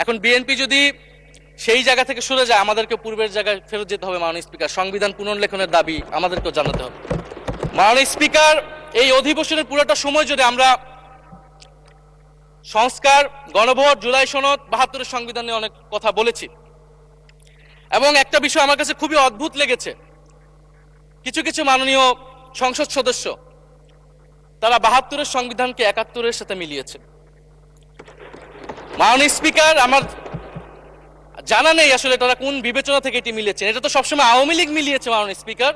এখন বিএনপি যদি সেই জায়গা থেকে সরে যায়, আমাদেরকে পূর্বের জায়গায় ফেরত যেতে হবে। মাননীয় স্পিকার, সংবিধান পুনর্লেখনের দাবি আমাদেরকেও জানাতে হবে। মাননীয় স্পিকার, এই অধিবেশনের পুরোটা সময় যদি আমরা সংস্কার, গণভোট, জুলাই সনদ, ৭২-এর সংবিধান নিয়ে অনেক কথা বলেছি, এবং একটা বিষয় আমার কাছে খুবই অদ্ভুত লেগেছে, কিছু কিছু মাননীয় সংসদ সদস্য তারা ৭২-এর সংবিধানকে ৭১-এর সাথে মিলিয়েছে। মাননীয় স্পিকার, আমার জানা নেই আসলে তারা কোন বিবেচনা থেকে এটি মিলিয়েছেন। এটা তো সবসময় আওয়ামী লীগ মিলিয়েছে। মাননীয় স্পিকার,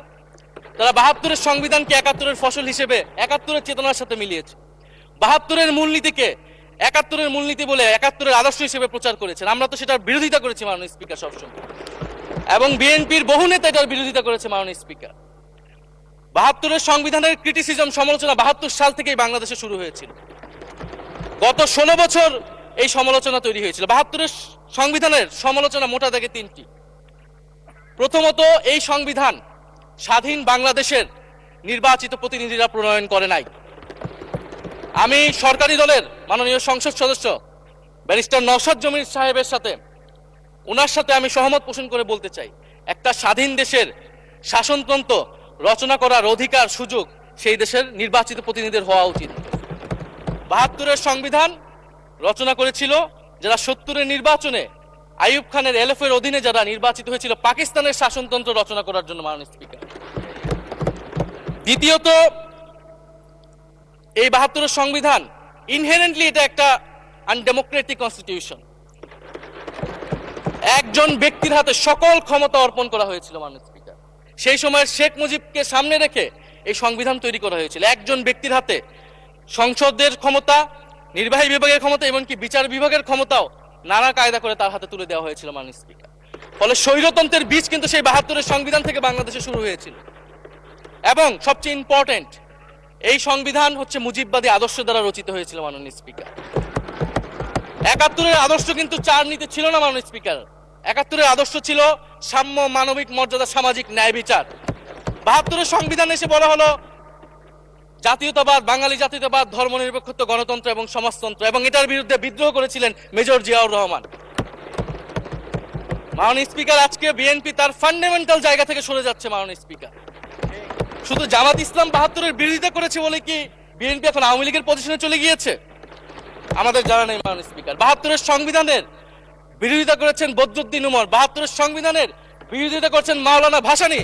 তারা ৭২-এর সংবিধানকে ৭১-এর ফসল হিসেবে ৭১-এর চেতনার সাথে মিলিয়েছে। ৭২-এর মূলনীতিকে ৭১-এর মূলনীতি বলে ৭১-এর আদর্শ হিসেবে প্রচার করেছেন। আমরা তো সেটার বিরোধিতা করেছি মাননীয় স্পিকার সবসময়, এবং বিএনপির বহু নেতা এটার বিরোধিতা করেছে মাননীয় স্পিকার। ৭২-এর সংবিধানের ক্রিটিসিজম, সমালোচনা ৭২ সাল থেকেই বাংলাদেশে শুরু হয়েছিল। গত ১৬ বছর এই সমালোচনা তৈরি হয়েছিল। ৭২-এর সংবিধানের সমালোচনা মোটা দাগে তিনটি। প্রথমত, এই সংবিধান স্বাধীন বাংলাদেশের নির্বাচিত প্রতিনিধিরা প্রণয়ন করে নাই। আমি সরকারি দলের মাননীয় সংসদ সদস্য ব্যারিস্টার নওশাদ জমির সাহেবের সাথে, ওনার সাথে আমি সহমত পোষণ করে বলতে চাই, একটা স্বাধীন দেশের শাসনতন্ত্র রচনা করার অধিকার, সুযোগ সেই দেশের নির্বাচিত প্রতিনিধিদের হওয়া উচিত। ৭২-এর সংবিধান রচনা করেছিল যারা ৭০-এর নির্বাচনে আইয়ুব খানের এলএফের অধীনে যারা নির্বাচিত হয়েছিল পাকিস্তানের শাসনতন্ত্র রচনা করার জন্য মাননীয় স্পিকার। দ্বিতীয়ত, এই ৭২-এর সংবিধান ইনহেরেন্টলি এটা একটা আনডেমোক্রেটিক কনস্টিটিউশন। একজন ব্যক্তির হাতে সকল ক্ষমতা অর্পণ করা হয়েছিল মাননীয় স্পিকার। সেই সময়ের শেখ মুজিবকে সামনে রেখে এই সংবিধান তৈরি করা হয়েছিল। একজন ব্যক্তির হাতে সংসদের ক্ষমতা, নির্বাহী বিভাগের ক্ষমতা, এমনকি বিচার বিভাগের ক্ষমতাও নানা কায়দা করে তার হাতে তুলে দেওয়া হয়েছিল মাননীয় স্পিকার। ফলে স্বৈরতন্ত্রের বীজ কিন্তু সেই ৭২-এর সংবিধান থেকে বাংলাদেশে শুরু হয়েছিল। এবং সবচেয়ে ইম্পর্টেন্ট, এই সংবিধান হচ্ছে মুজিববাদী আদর্শ দ্বারা রচিত হয়েছিল মাননীয় স্পিকার। ৭১-এর আদর্শ কিন্তু চার নীতি ছিল না মাননীয় স্পিকার। ৭১-এর আদর্শ ছিল সাম্য, মানবিক মর্যাদা, সামাজিক ন্যায় বিচার। ৭২-এর সংবিধান এসে বলা হলো জাতীয়তাবাদ, বাঙালি জাতীয়তাবাদ, ধর্মনিরপেক্ষত্ব, গণতন্ত্র এবং সমাজতন্ত্র, এবং এটার বিরুদ্ধে বিদ্রোহ করেছিলেন মেজর জিয়াউর রহমান। মাননীয় স্পিকার, আজকে বিএনপি তার ফান্ডামেন্টাল জায়গা থেকে সরে যাচ্ছে মাননীয় স্পিকার। শুধু জামাত ইসলাম ৭২-এর বিরোধিতা করেছে বলে কি বিএনপি এখন আওয়ামী লীগের পজিশনে চলে গিয়েছে? আমাদের জানা নেই মাননীয় স্পিকার। ৭২-এর সংবিধানের বিরোধিতা করেছেন বদরুদ্দিন উমর, ৭২-এর সংবিধানের বিরোধিতা করেছেন মাওলানা ভাসানী,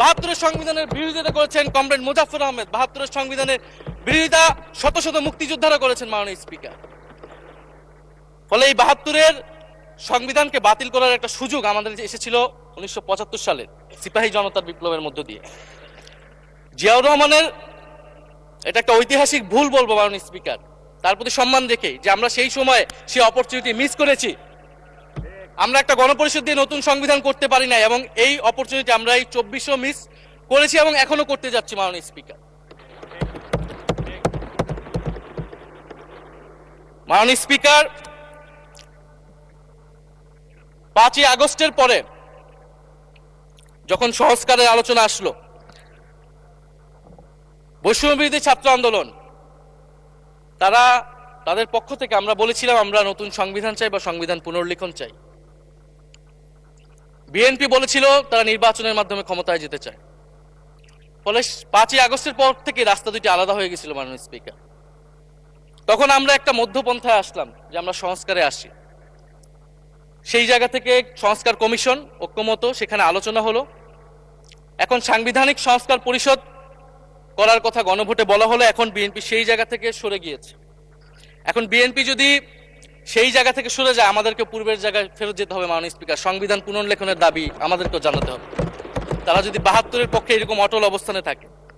৭২-এর সংবিধানের বিরোধিতা করেছেন কমরেড মুজাফফর আহমেদ, ৭২-এর সংবিধানের বিরোধিতা শত শত মুক্তিযোদ্ধারা করেছেন মাননীয় স্পিকার। ফলে এই ৭২-এর সংবিধানকে বাতিল করার একটা সুযোগ আমাদের এসেছিল ১৯৭৫ সালের সিপাহী জনতার বিপ্লবের মধ্য দিয়ে। জিয়াউর রহমানের এটা একটা ঐতিহাসিক ভুল বলবো মাননীয় স্পিকার, তার প্রতি সম্মান রেখে, যে আমরা সেই সময় সেই অপরচুনিটি মিস করেছি। আমরা একটা গণপরিষদ দিয়ে নতুন সংবিধান করতে পারি না, এবং এই অপরচুনিটি আমরা এই ২৪-ও মিস করেছি এবং এখনো করতে যাচ্ছি মাননীয় স্পিকার। মাননীয় স্পিকার, ৫ই আগস্টের পরে যখন সংস্কারের আলোচনা আসলো, বৈষম্যবিরোধী ছাত্র আন্দোলন তারা তাদের পক্ষ থেকে আমরা বলেছিলাম আমরা নতুন সংবিধান চাই বা সংবিধান পুনর্লিখন চাই। বিএনপি বলেছিল তারা নির্বাচনের মাধ্যমে ক্ষমতায় যেতে চায়। ফলে ৫ই আগস্টের পর থেকে রাস্তা দুটি আলাদা হয়ে গেছিল মাননীয় স্পিকার। তখন আমরা একটা মধ্যপন্থায় আসলাম যে আমরা সংস্কারে আসি। সেই জায়গা থেকে সংস্কার কমিশন ঐক্যমত, সেখানে আলোচনা হলো। এখন সাংবিধানিক সংস্কার পরিষদ করার কথা গণভোটে বলা হলো। এখন বিএনপি সেই জায়গা থেকে সরে গিয়েছে। এখন বিএনপি যদি সেই জায়গা থেকে সরে যায়, আমাদেরকে পূর্বের জায়গায় ফেরত যেতে হবে মাননীয় স্পিকার। সংবিধান পুনর্লেখনের দাবি আমাদেরকেও জানাতে হবে। তারা যদি ৭২-এর পক্ষে এরকম অটল অবস্থানে থাকে।